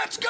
Let's go!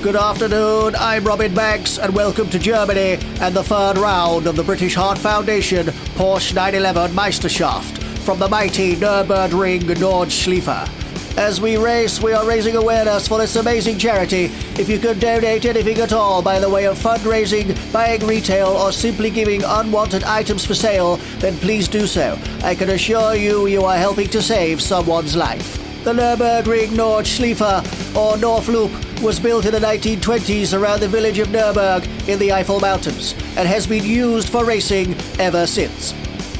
Good afternoon, I'm Robin Banks and welcome to Germany and the third round of the British Heart Foundation Porsche 911 MEISTERSCHAFT from the mighty Nürburgring Nordschleife. As we race, we are raising awareness for this amazing charity. If you could donate anything at all by the way of fundraising, buying retail or simply giving unwanted items for sale, then please do so. I can assure you, you are helping to save someone's life. The Nürburgring Nordschleife, or North Loop, was built in the 1920s around the village of Nürburg in the Eifel Mountains and has been used for racing ever since.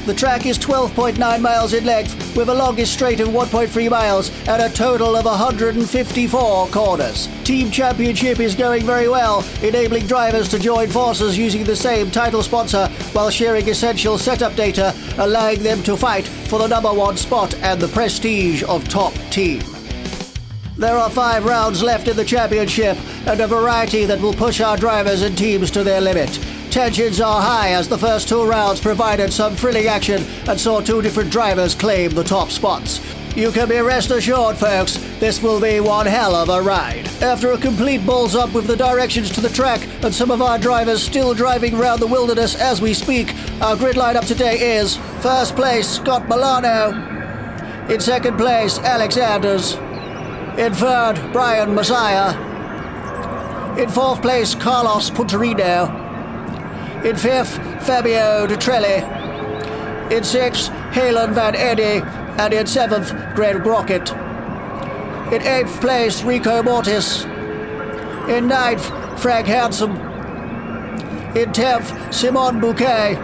The track is 12.9 miles in length with a longest straight of 1.3 miles and a total of 154 corners. Team Championship is going very well, enabling drivers to join forces using the same title sponsor while sharing essential setup data, allowing them to fight for the #1 spot and the prestige of top team. There are 5 rounds left in the championship and a variety that will push our drivers and teams to their limit. Tensions are high as the first 2 rounds provided some thrilling action and saw 2 different drivers claim the top spots. You can be rest assured, folks, this will be one hell of a ride. After a complete balls up with the directions to the track and some of our drivers still driving around the wilderness as we speak, our grid lineup today is: first place, Scott MILANO. In second place, Alex Anders. In third, Brian Messiah. In fourth place, Carlos Punterino. In fifth, Fabio Detrelli. In sixth, Halen Van Eddy. And in seventh, Greg Brockett. In eighth place, Rico Mortis. In ninth, Frank Hansen. In 10th, Simon Bouquet.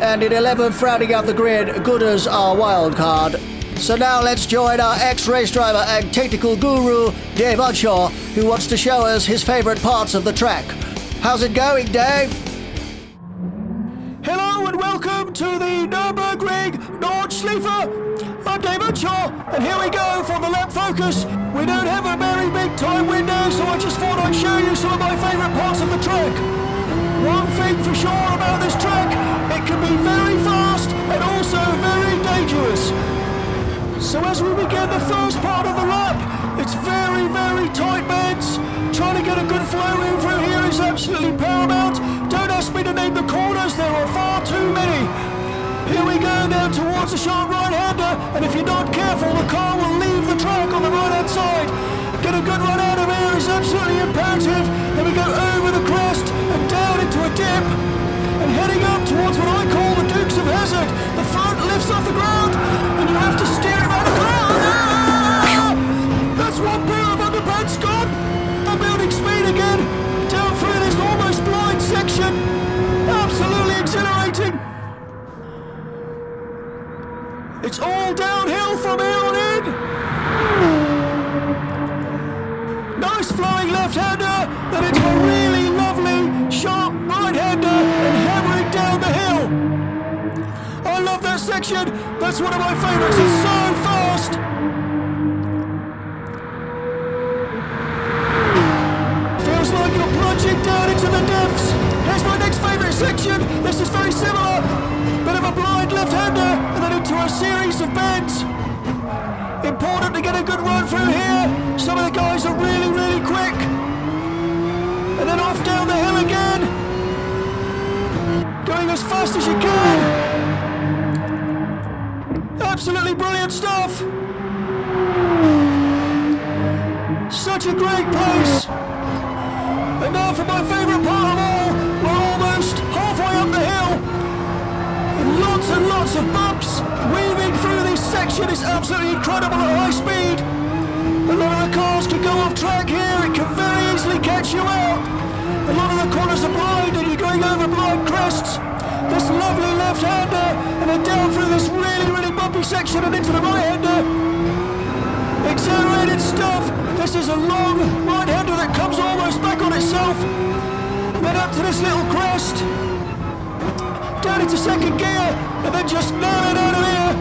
And in 11th, rounding out the grid, Gooders, our wild card. So now let's join our ex-race driver and technical guru, Dave Unshaw, who wants to show us his favourite parts of the track. How's it going, Dave? Hello and welcome to the Nürburgring Nordschleife. I'm Dave Unshaw, and here we go for the lap focus. We don't have a very big time window, so I just thought I'd show you some of my favourite parts of the track. One thing for sure about this track, it can be very fast and also very dangerous. So as we begin the first part of the lap, it's very, very tight bends. Trying to get a good flow in through here is absolutely paramount. Don't ask me to name the corners, there are far too many. Here we go now towards the sharp right-hander, and if you're not careful, the car will leave the track on the right-hand side. Get a good run out of here is absolutely imperative. Then we go over the crest and down into a dip. And heading up towards what I call the Dukes of Hazzard. The front lifts off the ground, and you have to steer it around the ground. Ah! That's one pair of underpants gone. I'm building speed again. Down through this almost blind section. Absolutely exhilarating. It's all downhill from here on in. Nice flying left-hander, then into a really lovely, sharp right-hander and hammering down the hill. I love that section. That's one of my favourites. It's so fast. Feels like you're plunging down into the depths. Here's my next favourite section. This is very similar. Bit of a blind left-hander and then into a series of bends. Important to get a good run through here. Some of the guys are really, really quick. And then off down the hill again. Going as fast as you can. Absolutely brilliant stuff. Such a great pace. And now for my favourite part of all. We're almost halfway up the hill. And lots of bumps. Weaving through this section is absolutely incredible at high speed. A lot of the cars can go off track here. It can very easily catch you out. A lot of the corners are blind and you're going over blind crests. This lovely left-hander and then down through this really, really bumpy section and into the right-hander. Exhilarated stuff. This is a long right-hander that comes almost back on itself. And then up to this little crest. Down into second gear and then just nail it out of here.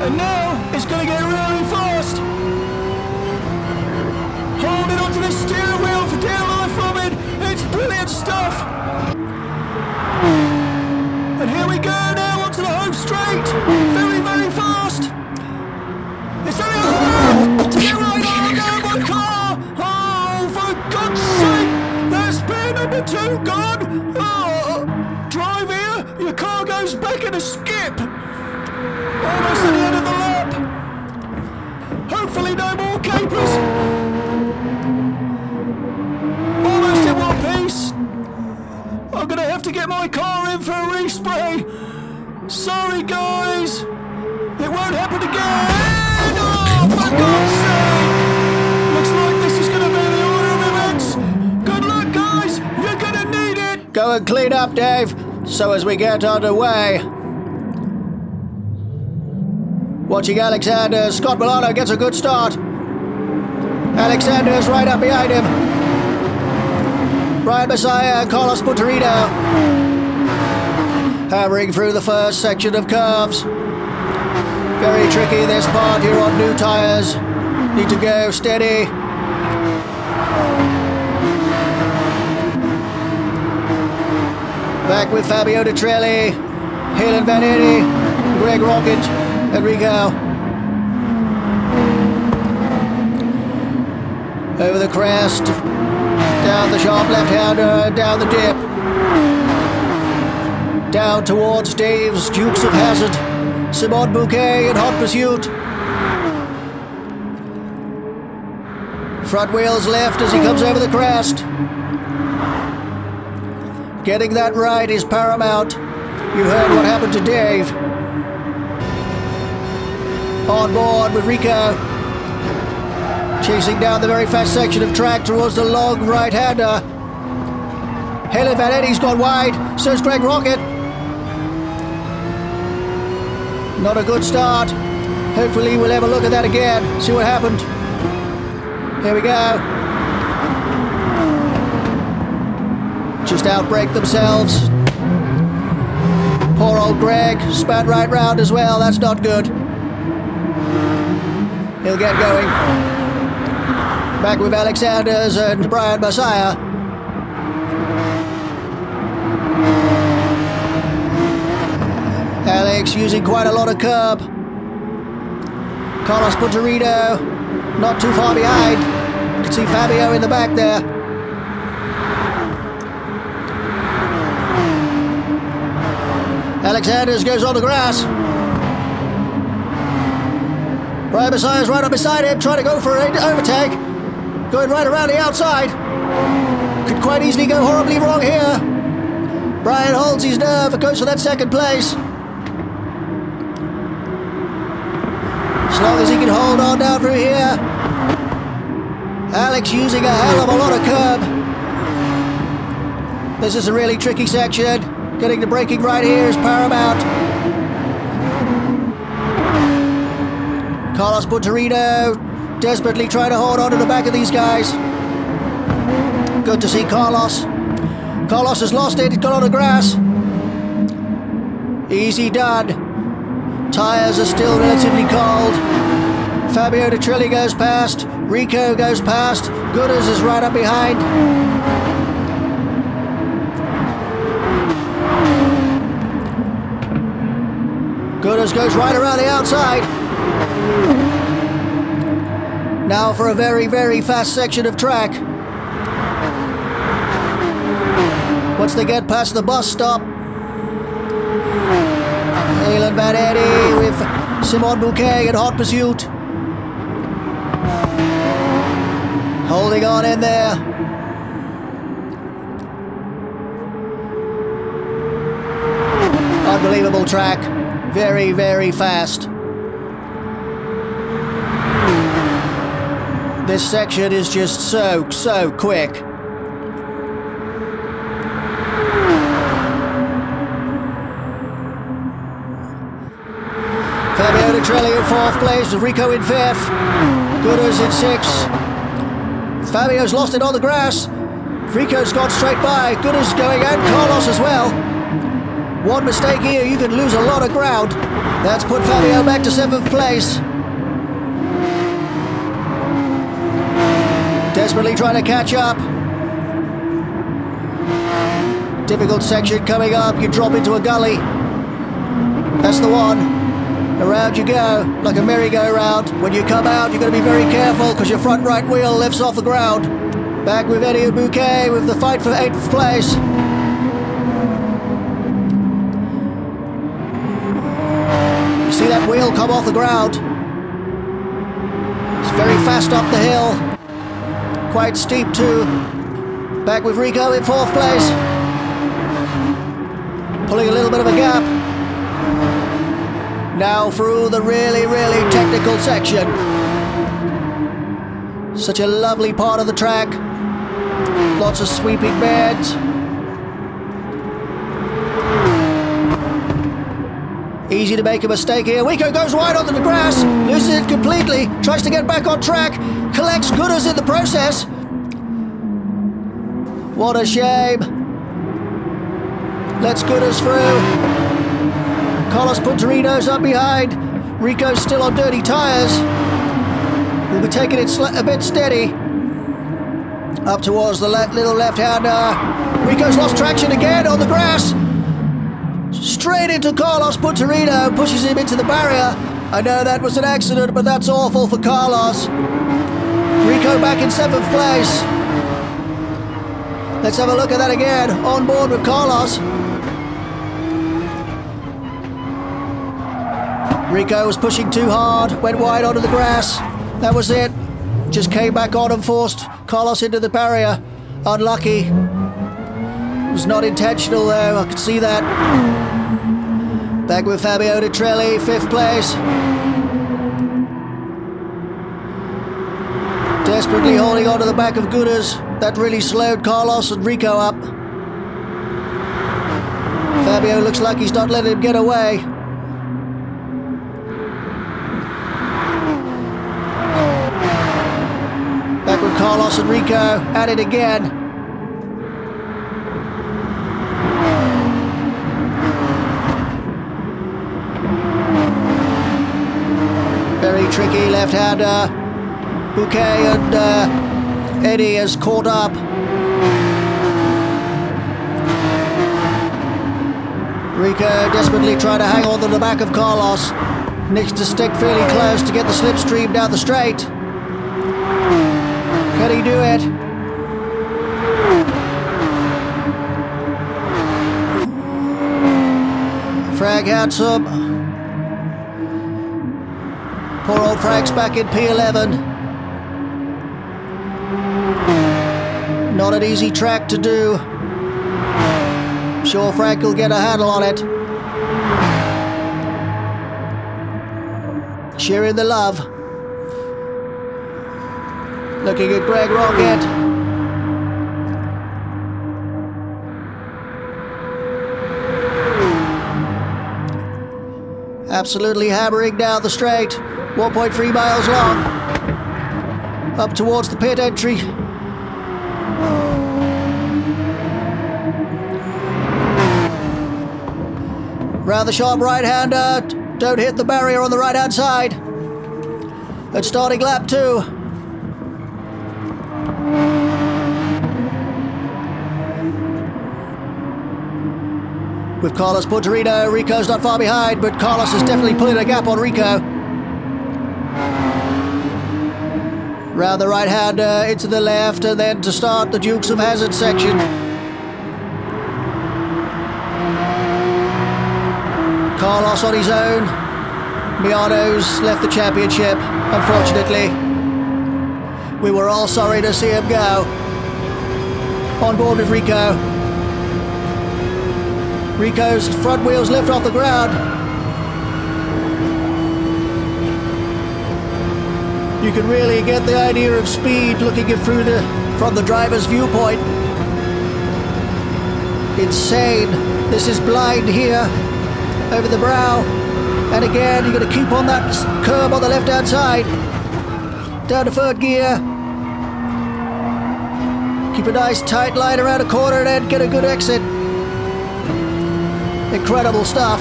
And now it's going to get really fast. this steering wheel for dear life, Robin. It's brilliant stuff. And here we go now onto the home straight. Very, very fast. It's very hard to get right on. No, my car. Oh, for God's sake. There's speed number 2 gone. Oh, drive here. Your car goes back in a skip. Almost at the end of the lap. Hopefully no more capers. Almost in one piece. I'm gonna have to get my car in for a respray. Sorry guys. It won't happen again. Oh, for God's sake. Looks like this is gonna be the order of events. Good luck guys. You're gonna need it. Go and clean up, Dave, so as we get underway. Watching Alexander, Scott Milano gets a good start. Alexander's right up behind him. Brian Messiah, Carlos Punterino. Hammering through the first section of curves. Very tricky this part here on new tyres. Need to go steady. Back with Fabio De Trelli, Halen Vanetti, Greg Rocket, Enrico. Over the crest, down the sharp left-hander, down the dip. Down towards Dave's Dukes of Hazzard, Simon Bouquet in hot pursuit. Front wheels left as he comes over the crest. Getting that right is paramount. You heard what happened to Dave. On board with Rico. Chasing down the very fast section of track towards the long right-hander. Halen Vanetti's gone wide, so's Greg Rocket. Not a good start. Hopefully we'll have a look at that again, see what happened. Here we go. Just outbrake themselves. Poor old Greg, spat right round as well, that's not good. He'll get going. Back with Alexanders and Brian Messiah. Alex using quite a lot of curb. Carlos Punterino not too far behind. You can see Fabio in the back there. Alexanders goes on the grass. Brian Messiah's right up beside him, trying to go for an overtake. Going right around the outside. Could quite easily go horribly wrong here. Brian holds his nerve and goes for that second place. As long as he can hold on down through here. Alex using a hell of a lot of curb. This is a really tricky section. Getting the braking right here is paramount. Carlos Punterino desperately trying to hold on to the back of these guys. Good to see Carlos. Carlos has lost it, he's got on the grass. Easy done. Tyres are still relatively cold. Fabio De Trelli goes past. Rico goes past. Gooders is right up behind. Gooders goes right around the outside. Now for a very, very fast section of track. Once they get past the bus stop. Halen Vanetti with Simon Bouquet in hot pursuit. Holding on in there. Unbelievable track. Very, very fast. This section is just so quick. Fabio De Trelli in 4th place, Rico in 5th. Gooders in 6th. Fabio's lost it on the grass. Rico's gone straight by. Gooders going and Carlos as well. One mistake here, you could lose a lot of ground. That's put Fabio back to 7th place. Desperately trying to catch up. Difficult section coming up. You drop into a gully. That's the one. Around you go, like a merry-go-round. When you come out, you're going to be very careful because your front right wheel lifts off the ground. Back with Eddie and Bouquet with the fight for 8th place. You see that wheel come off the ground. It's very fast up the hill. Quite steep too. Back with Rico in 4th place. Pulling a little bit of a gap. Now through the really, really technical section. Such a lovely part of the track. Lots of sweeping bends. Easy to make a mistake here. Rico goes wide onto the grass, loses it completely, tries to get back on track, collects gooders in the process. What a shame. Lets gooders through. Carlos Punterino's up behind. Rico's still on dirty tyres. We'll be taking it a bit steady. Up towards the little left-hander. Rico's lost traction again on the grass. Straight into Carlos Punterino, pushes him into the barrier. I know that was an accident, but that's awful for Carlos. Rico back in 7th place. Let's have a look at that again. On board with Carlos. Rico was pushing too hard, went wide onto the grass. That was it. Just came back on and forced Carlos into the barrier. Unlucky. It was not intentional though, I could see that. Back with Fabio Nitrelli, 5th place. Desperately holding on to the back of Gooders. That really slowed Carlos and Rico up. Fabio looks like he's not letting him get away. Back with Carlos and Rico, at it again. Very tricky left-hander. Bouquet and Eddie has caught up. Rico desperately trying to hang on to the back of Carlos. Needs to stick fairly close to get the slipstream down the straight. Can he do it? Frag handsome. Poor old Frank's back in P11. Not an easy track to do. I'm sure Frank will get a handle on it. Sharing the love. Looking at Greg Rocket. Absolutely hammering down the straight. 1.3 miles long. Up towards the pit entry. Rather sharp right-hander. Don't hit the barrier on the right-hand side. And starting lap 2. With Carlos Punterino, Rico's not far behind, but Carlos is definitely pulling a gap on Rico. Round the right-hander, into the left, and then to start the Dukes of Hazzard section. Carlos on his own. Milano's left the championship, unfortunately. We were all sorry to see him go. On board with Rico. Rico's front wheels lift off the ground. You can really get the idea of speed looking it through from the driver's viewpoint. Insane. This is blind here, over the brow. And again, you're going to keep on that curb on the left-hand side. Down to 3rd gear. Keep a nice tight line around a corner and then get a good exit. Incredible stuff.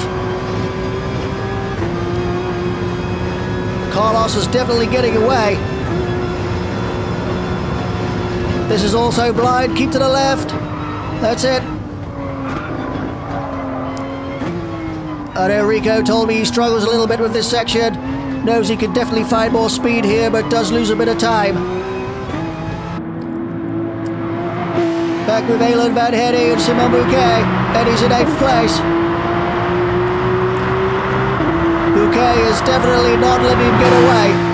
Carlos is definitely getting away. This is also blind. Keep to the left. That's it. I know Rico told me he struggles a little bit with this section. Knows he could definitely find more speed here, but does lose a bit of time. Back with Alan Van Hedy and Simon Bouquet. Eddie's in 8th place. Bouquet is definitely not letting him get away.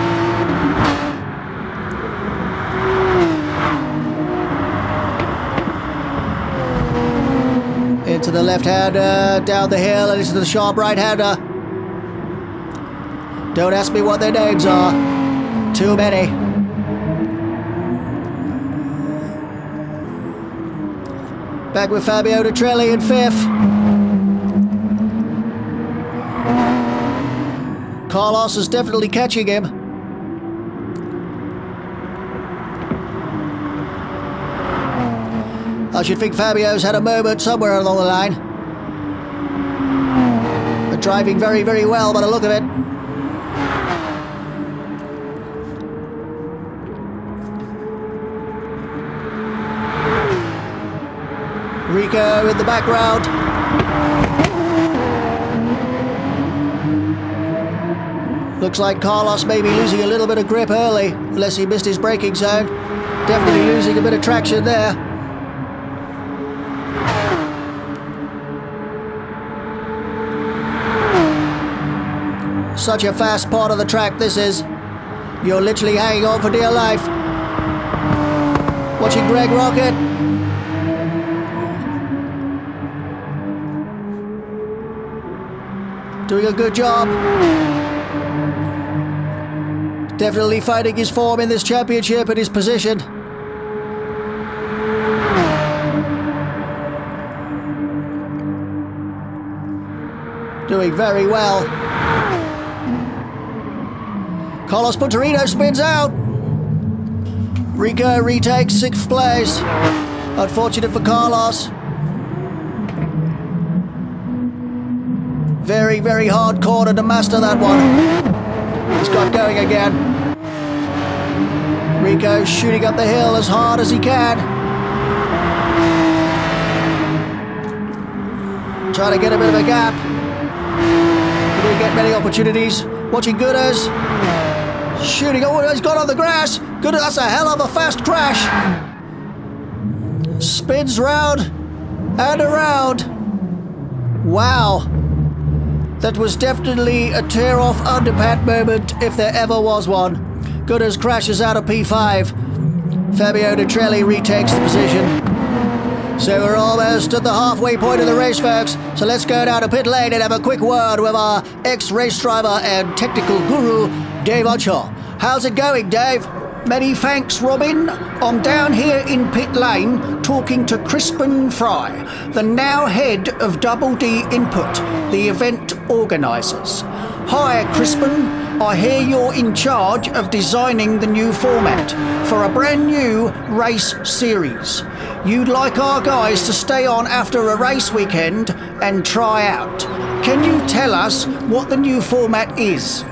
Into the left-hander, down the hill, and into the sharp right-hander. Don't ask me what their names are. Too many. Back with Fabio Detrelli in 5th. Carlos is definitely catching him. I should think Fabio's had a moment somewhere along the line. But driving very, very well by the look of it. Rico in the background. Looks like Carlos may be losing a little bit of grip early, unless he missed his braking zone. Definitely losing a bit of traction there. Such a fast part of the track this is. You're literally hanging on for dear life. Watching Greg Rocket. Doing a good job. Definitely finding his form in this championship and his position. Doing very well. Carlos Punterino spins out. Rico retakes 6th place. Unfortunate for Carlos. Very, very hard corner to master that one. He's got going again. Rico shooting up the hill as hard as he can. Trying to get a bit of a gap. He didn't get many opportunities. Watching Gooders. Shooting. Oh, he's got on the grass. Gooders, that's a hell of a fast crash. Spins round and around. Wow. That was definitely a tear-off underpad moment, if there ever was one. Gooders crashes out of P5. Fabio Detrelli retakes the position. So we're almost at the halfway point of the race, folks. So let's go down to pit lane and have a quick word with our ex-race driver and technical guru, Dave Unshaw. How's it going, Dave? Many thanks, Robin. I'm down here in pit lane talking to Crispin Fry, the now head of Double D Input, the event organisers. Hi, Crispin. I hear you're in charge of designing the new format for a brand new race series. You'd like our guys to stay on after a race weekend and try out. Can you tell us what the new format is?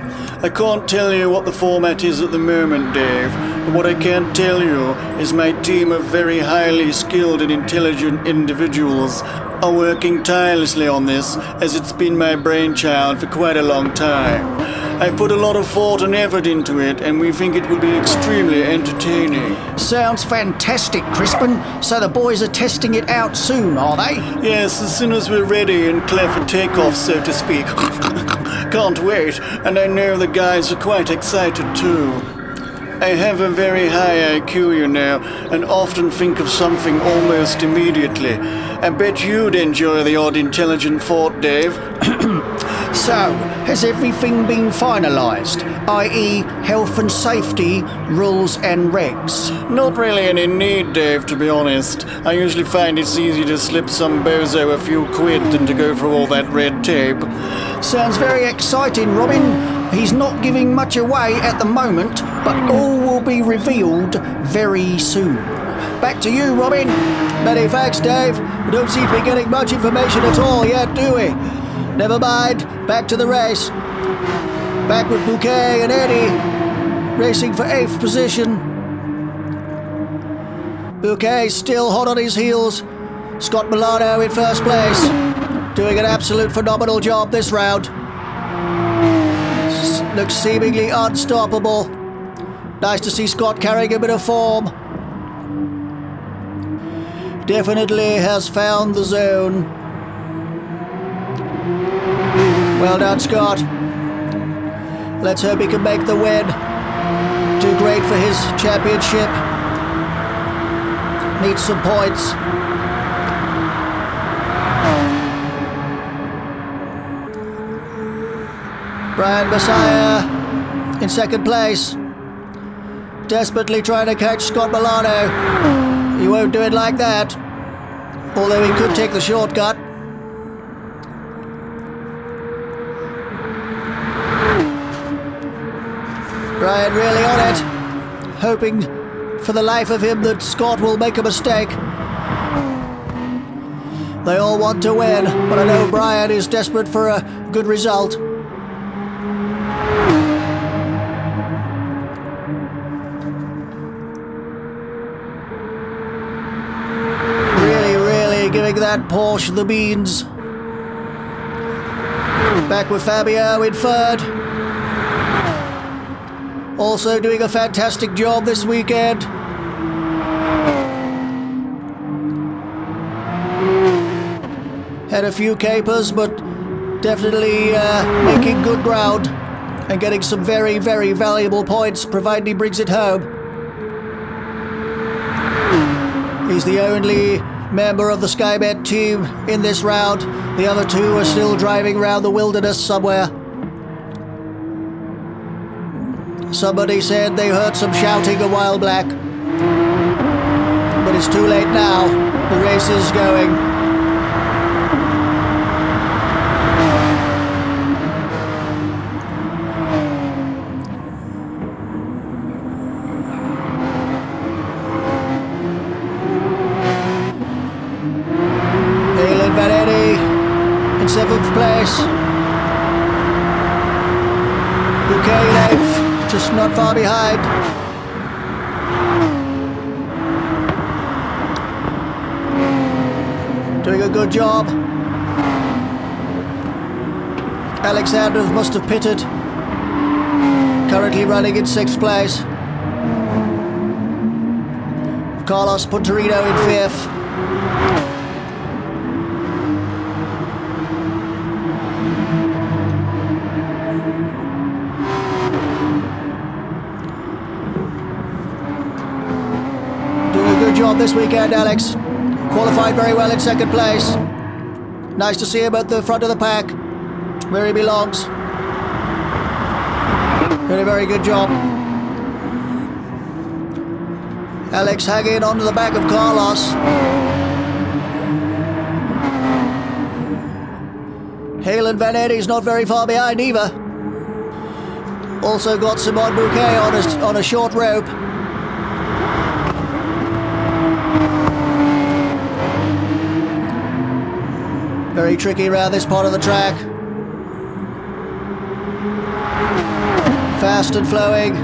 I can't tell you what the format is at the moment, Dave, but what I can tell you is my team of very highly skilled and intelligent individuals are working tirelessly on this, as it's been my brainchild for quite a long time. I've put a lot of thought and effort into it, and we think it will be extremely entertaining. Sounds fantastic, Crispin. So the boys are testing it out soon, are they? Yes, as soon as we're ready and clear for takeoff, so to speak. Can't wait, and I know the guys are quite excited too. I have a very high IQ, you know, and often think of something almost immediately. I bet you'd enjoy the odd intelligent thought, Dave. So, has everything been finalised? I.e. health and safety, rules and regs? Not really any need, Dave, to be honest. I usually find it's easy to slip some bozo a few quid than to go through all that red tape. Sounds very exciting, Robin. He's not giving much away at the moment, but all will be revealed very soon. Back to you, Robin. Many thanks, Dave. We don't seem to be getting much information at all yet, do we? Never mind. Back to the race. Back with Bouquet and Eddie, racing for 8th position. Bouquet still hot on his heels. Scott Milano in first place, doing an absolute phenomenal job this round. Looks seemingly unstoppable. Nice to see Scott carrying a bit of form. Definitely has found the zone. Well done, Scott. Let's hope he can make the win. Do great for his championship. Needs some points. Brian Messiah in second place. Desperately trying to catch Scott Milano. He won't do it like that. Although he could take the shortcut. Brian really on it. Hoping for the life of him that Scott will make a mistake. They all want to win, but I know Brian is desperate for a good result. Really giving that Porsche the beans. Back with Fabio in third. Also doing a fantastic job this weekend. Had a few capers, but definitely making good ground and getting some very valuable points, provided he brings it home. He's the only member of the Skybet team in this round. The other two are still driving around the wilderness somewhere. Somebody said they heard some shouting a while back. But it's too late now. The race is going. In 7th place. Bouquet in 8th, just not far behind. Doing a good job. Alexander must have pitted. Currently running in 6th place. Carlos Punterino in 5th. Good job this weekend, Alex. Qualified very well in 2nd place. Nice to see him at the front of the pack, where he belongs. Very good job. Alex hanging on to the back of Carlos. Halen Vanetti's not very far behind either. Also got Simon Bouquet on a short rope. Very tricky around this part of the track. Fast and flowing.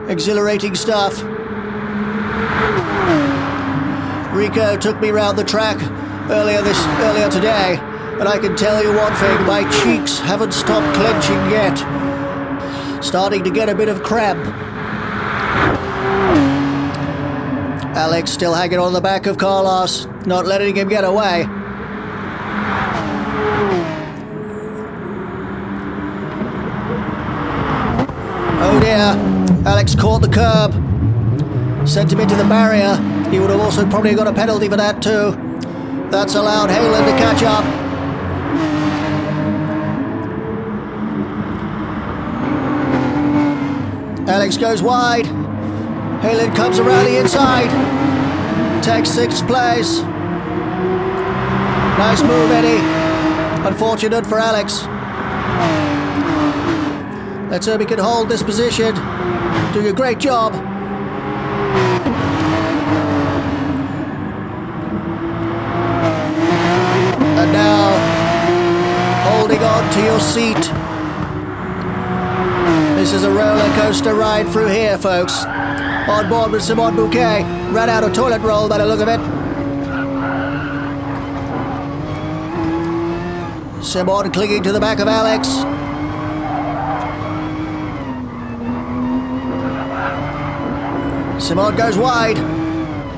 Exhilarating stuff. Rico took me round the track earlier today, and I can tell you one thing, my cheeks haven't stopped clenching yet. Starting to get a bit of cramp. Alex still hanging on the back of Carlos, not letting him get away. Oh dear, Alex caught the curb. Sent him into the barrier. He would have also probably got a penalty for that too. That's allowed Halen to catch up. Alex goes wide. Halen comes around the inside. Takes 6th place. Nice move, Eddie. Unfortunate for Alex. Let's hope he can hold this position. Doing a great job. And now, holding on to your seat This is a roller coaster ride through here, folks. On board with Simon Bouquet. Ran out of toilet roll by the look of it. Simon clinging to the back of Alex. Simon goes wide.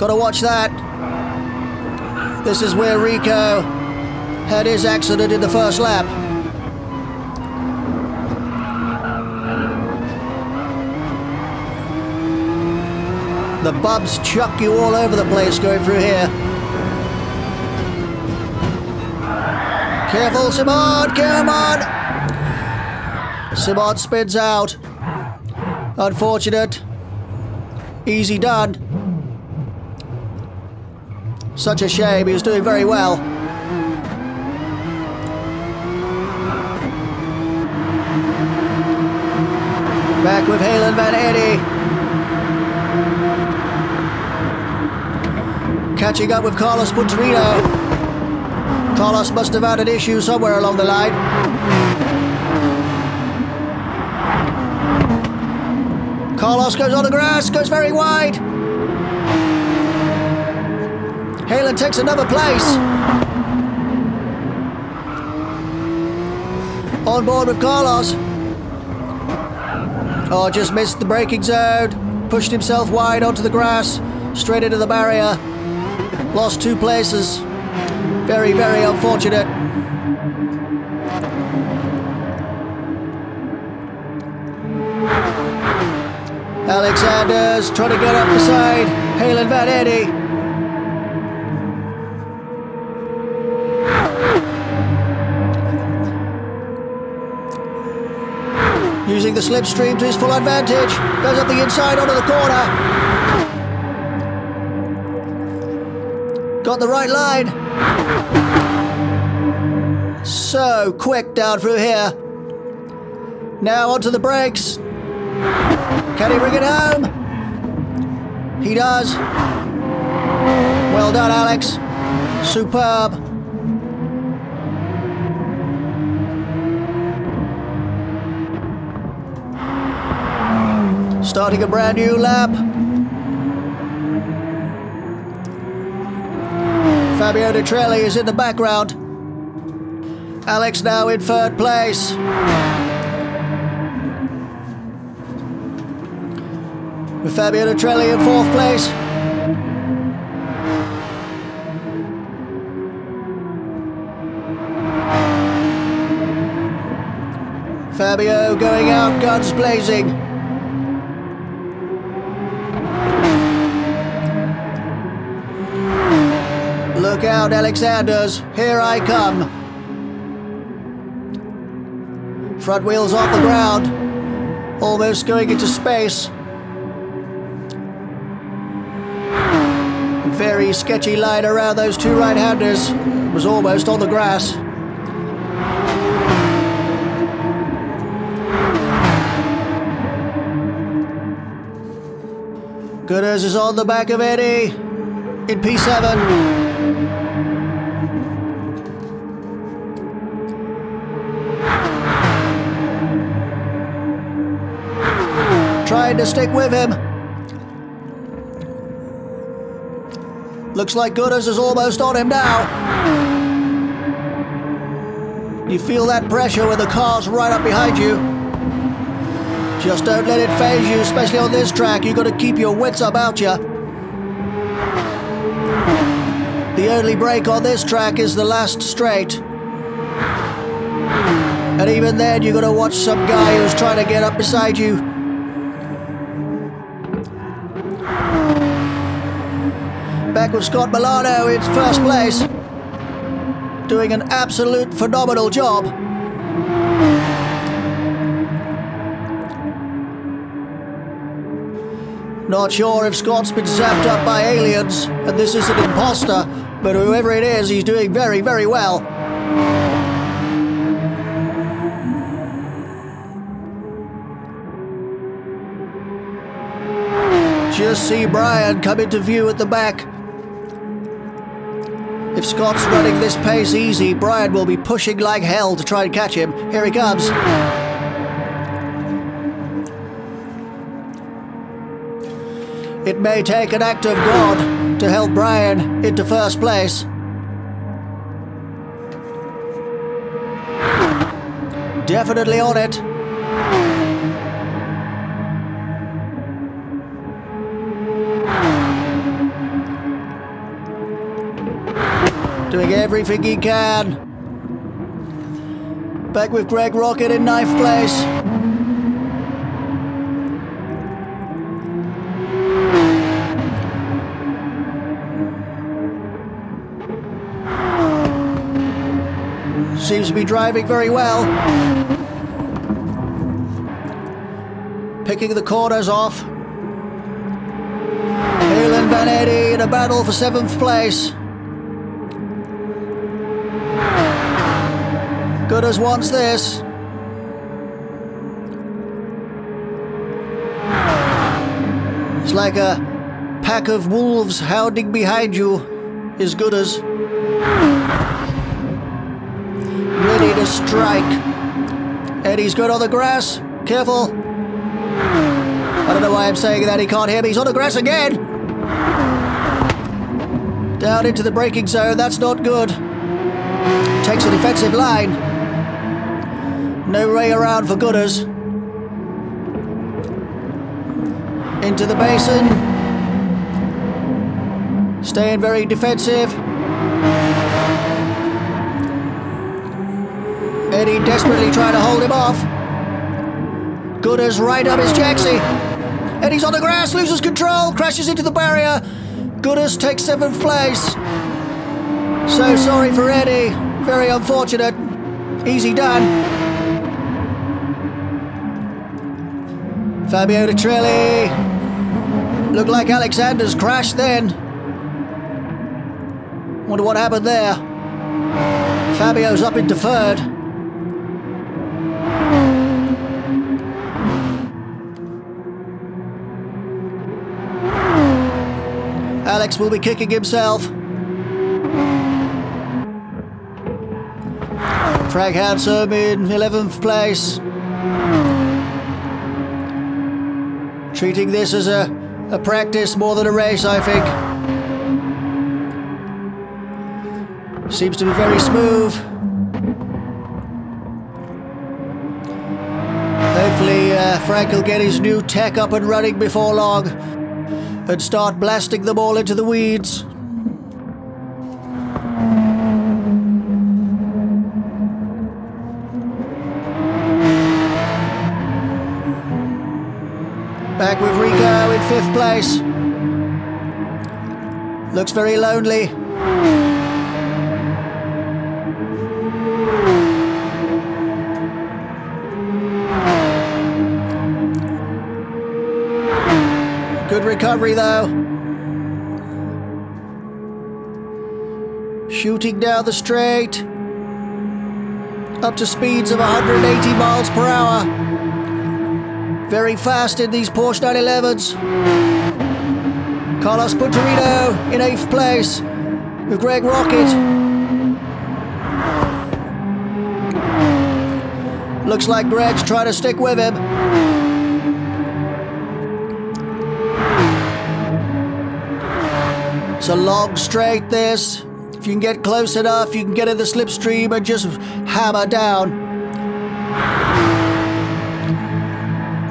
Gotta watch that. This is where Rico had his accident in the first lap. The bumps chuck you all over the place going through here. Careful, Simon! Come on! Simon spins out. Unfortunate. Easy done. Such a shame, he was doing very well. Back with Halen Van Eddy. Catching up with Carlos Punterino. Carlos must have had an issue somewhere along the line. Carlos goes on the grass, goes very wide. Halen takes another place. On board with Carlos. Oh, just missed the braking zone. Pushed himself wide onto the grass. Straight into the barrier. Lost 2 places. Very, very unfortunate. Alexander's trying to get up beside Halen Van Eddy. Using the slipstream to his full advantage. Goes up the inside onto the corner. Got the right line. So quick down through here. Now onto the brakes. Can he bring it home? He does. Well done, Alex. Superb. Starting a brand new lap. Fabio De Trelli is in the background. Alex now in 3rd place. With Fabio De Trelli in 4th place. Fabio going out, guns blazing. Look out, Alexander's. Here I come. Front wheels off the ground. Almost going into space. Very sketchy line around those 2 right-handers. Was almost on the grass. Gooders is on the back of Eddie in P7. Trying to stick with him. Looks like Gooders is almost on him now. You feel that pressure when the car's right up behind you. Just don't let it faze you, especially on this track. You've got to keep your wits about you. The only break on this track is the last straight. And even then, you've got to watch some guy who's trying to get up beside you. Back with Scott Milano in 1st place. Doing an absolute phenomenal job. Not sure if Scott's been zapped up by aliens and this is an imposter, but whoever it is, he's doing very, very well. Just see Brian come into view at the back. If Scott's running this pace easy, Brian will be pushing like hell to try and catch him. Here he comes. It may take an act of God to help Brian into first place. Definitely on it. Doing everything he can. Back with Greg Rocket in ninth place. Seems to be driving very well. Picking the corners off. Halen Vanetti in a battle for 7th place. Gooders wants this. It's like a pack of wolves hounding behind you, is Gooders. Ready to strike. Eddie's good on the grass. Careful. I don't know why I'm saying that. He can't hear me. He's on the grass again. Down into the braking zone. That's not good. Takes a defensive line. No way around for Gooders. Into the basin. Staying very defensive. Eddie desperately trying to hold him off. Gooders right up his jacksie. Eddie's on the grass, loses control, crashes into the barrier. Gooders takes 7th place. So sorry for Eddie. Very unfortunate. Easy done. Fabio Detrelli. Looked like Alexander's crashed then. Wonder what happened there. Fabio's up into 3rd. Alex will be kicking himself. Frank Handsome in 11th place. Treating this as a practice more than a race, I think. Seems to be very smooth. Hopefully Frank will get his new tech up and running before long and start blasting them all into the weeds. Back with Rico in 5th place. Looks very lonely. Good recovery though. Shooting down the straight. Up to speeds of 180 miles per hour. Very fast in these Porsche 911s. Carlos Punterino in 8th place with Greg Rocket. Looks like Greg's trying to stick with him. It's a long straight this. If you can get close enough, you can get in the slipstream and just hammer down.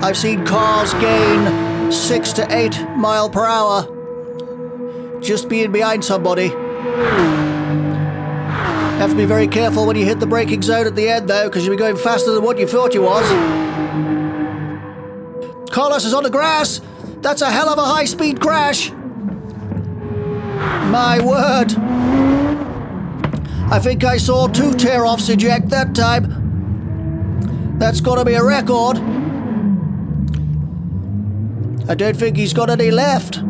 I've seen cars gain 6 to 8 miles per hour just being behind somebody. Have to be very careful when you hit the braking zone at the end though, because you'll be going faster than what you thought you was. Carlos is on the grass. That's a hell of a high-speed crash. My word. I think I saw 2 tear-offs eject that time. That's got to be a record. I don't think he's got any left.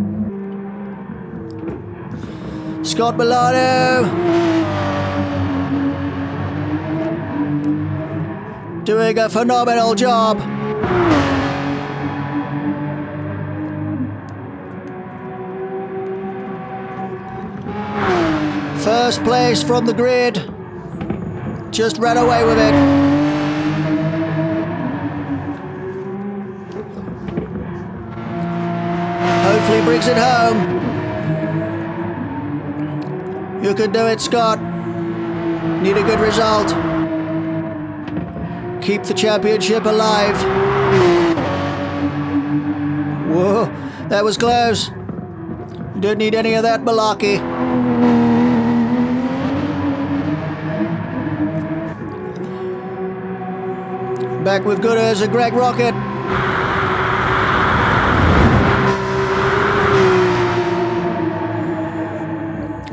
Scott Milano. Doing a phenomenal job. First place from the grid. Just ran away with it. Hopefully brings it home. You can do it, Scott. Need a good result. Keep the championship alive. Whoa, that was close. You don't need any of that malarkey. Back with Gooders and Greg Rocket.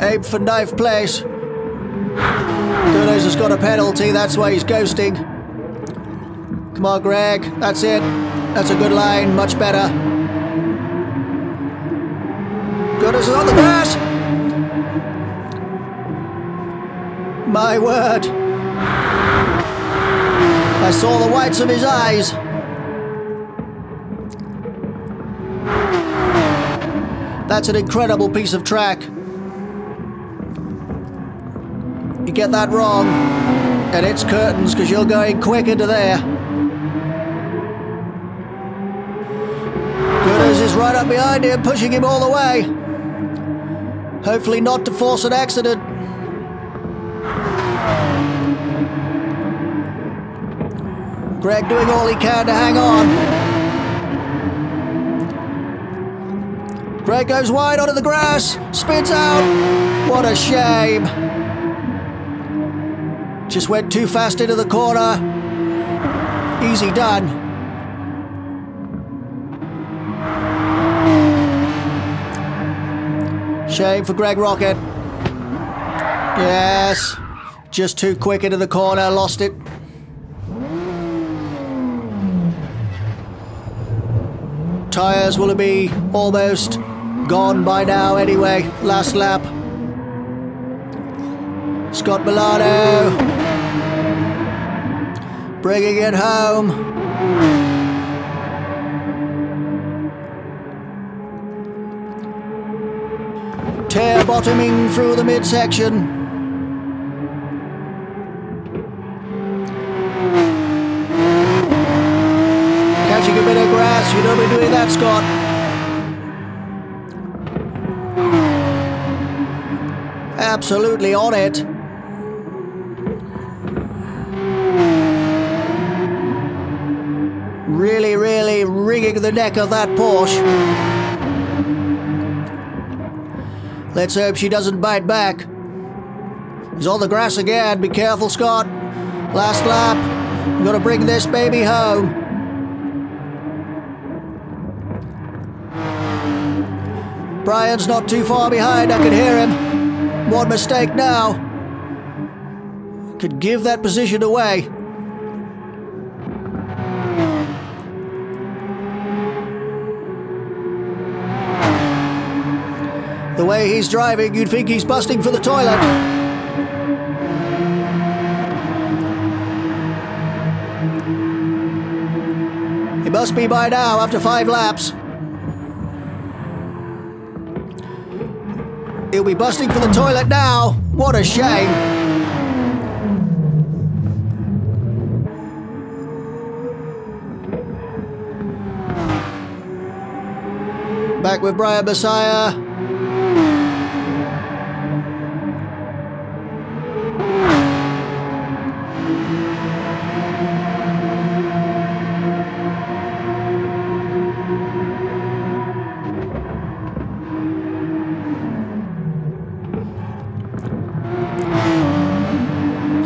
Aim for ninth place. Gooders has got a penalty, that's why he's ghosting. Come on, Greg, that's it. That's a good line, much better. Gooders is on the grass. My word. I saw the whites of his eyes. That's an incredible piece of track. You get that wrong, and it's curtains because you're going quick into there. Gooders is right up behind him, pushing him all the way. Hopefully not to force an accident. Greg doing all he can to hang on. Greg goes wide onto the grass, spins out. What a shame. Just went too fast into the corner. Easy done. Shame for Greg Rocket. Yes. Just too quick into the corner, lost it. Tyres will be almost gone by now anyway. Last lap. Scott MILANO bringing it home. Tear bottoming through the midsection. Catching a bit of grass, you don't be doing that, Scott. Absolutely on it. Really, really wringing the neck of that Porsche. Let's hope she doesn't bite back. He's on the grass again. Be careful, Scott. Last lap. We've got to bring this baby home. Brian's not too far behind. I can hear him. One mistake now could give that position away. The way he's driving, you'd think he's busting for the toilet. He must be by now after 5 laps. He'll be busting for the toilet now. What a shame. Back with Brian Messiah.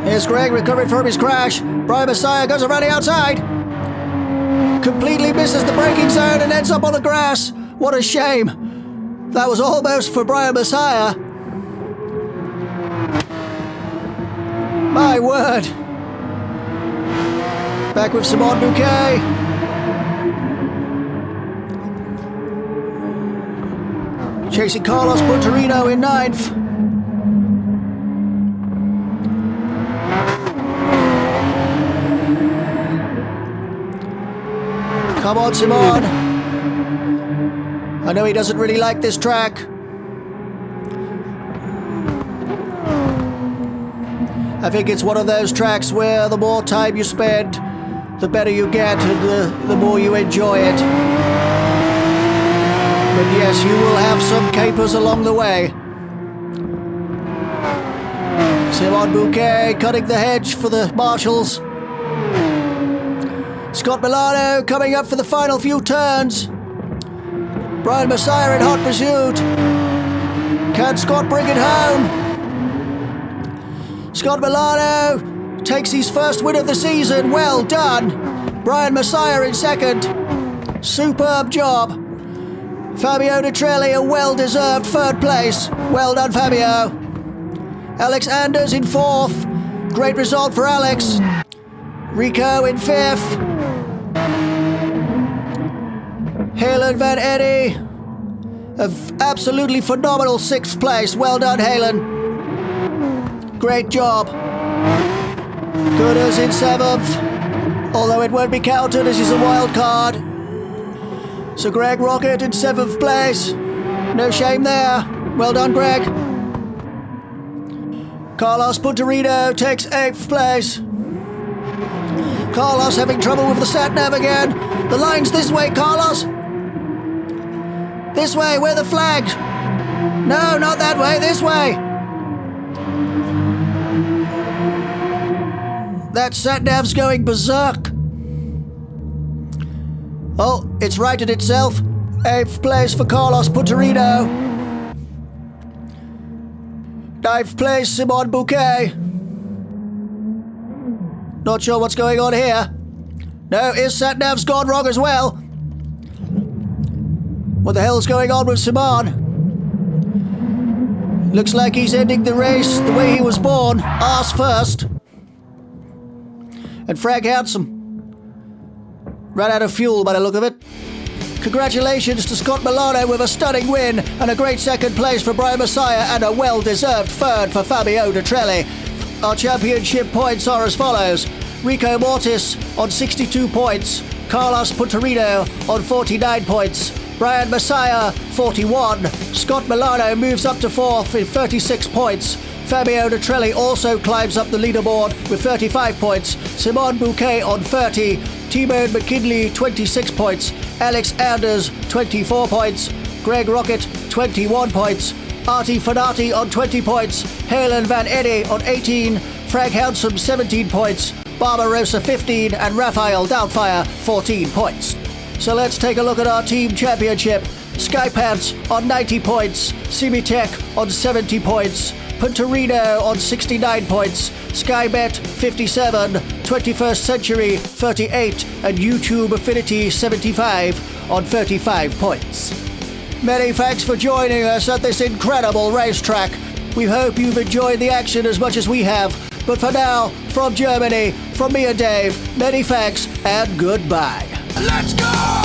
Here's Greg recovering from his crash. Brian Messiah goes around the outside. Completely misses the braking zone and ends up on the grass. What a shame. That was almost for Brian Messiah. My word. Back with Simon Bouquet. Chasing Carlos Punterino in 9th. Come on, Simon. I know he doesn't really like this track. I think it's one of those tracks where the more time you spend, the better you get and the more you enjoy it. But yes, you will have some capers along the way. Simon Bouquet cutting the hedge for the marshals. Scott Milano coming up for the final few turns. Brian Messiah in hot pursuit. Can Scott bring it home? Scott Milano takes his first win of the season. Well done. Brian Messiah in second. Superb job. Fabio Detrelli, a well-deserved third place. Well done, Fabio. Alex Anders in fourth. Great result for Alex. Rico in fifth. Halen Van Eddy, an absolutely phenomenal sixth place. Well done, Halen. Great job. Gooders in seventh, although it won't be counted as he's a wild card. So Greg Rocket in seventh place. No shame there. Well done, Greg. Carlos Punterino takes eighth place. Carlos having trouble with the sat-nav again. The line's this way, Carlos. This way, where the flag? No, not that way, this way. That sat-nav's going berserk. Oh, it's righted itself. Eighth place for Carlos Punterino. Ninth place, Simon Bouquet. Not sure what's going on here. No, his sat-nav's gone wrong as well. What the hell's going on with Simon? Looks like he's ending the race the way he was born, arse first. And Frank Hansen ran out of fuel by the look of it. Congratulations to Scott Milano with a stunning win and a great second place for Brian Messiah and a well-deserved third for Fabio Detrelli. Our championship points are as follows. Rico Mortis on 62 points. Carlos Punterino on 49 points. Brian Messiah, 41. Scott Milano moves up to fourth with 36 points. Fabio Detrelli also climbs up the leaderboard with 35 points. Simon Bouquet on 30. T-Bone McKinley, 26 points. Alex Anders, 24 points. Greg Rocket, 21 points. Artie Fanati on 20 points. Halen Van Eddy on 18. Frank Hansen, 17 points. Barbarossa, 15. And Raphael Doubtfire, 14 points. So let's take a look at our team championship. Skypants on 90 points. Simitech on 70 points. Punterino on 69 points. Skybet 57. 21st Century 38. And YouTube Affinity 75 on 35 points. Many thanks for joining us at this incredible racetrack. We hope you've enjoyed the action as much as we have. But for now, from Germany, from me and Dave, many thanks and goodbye. Let's go!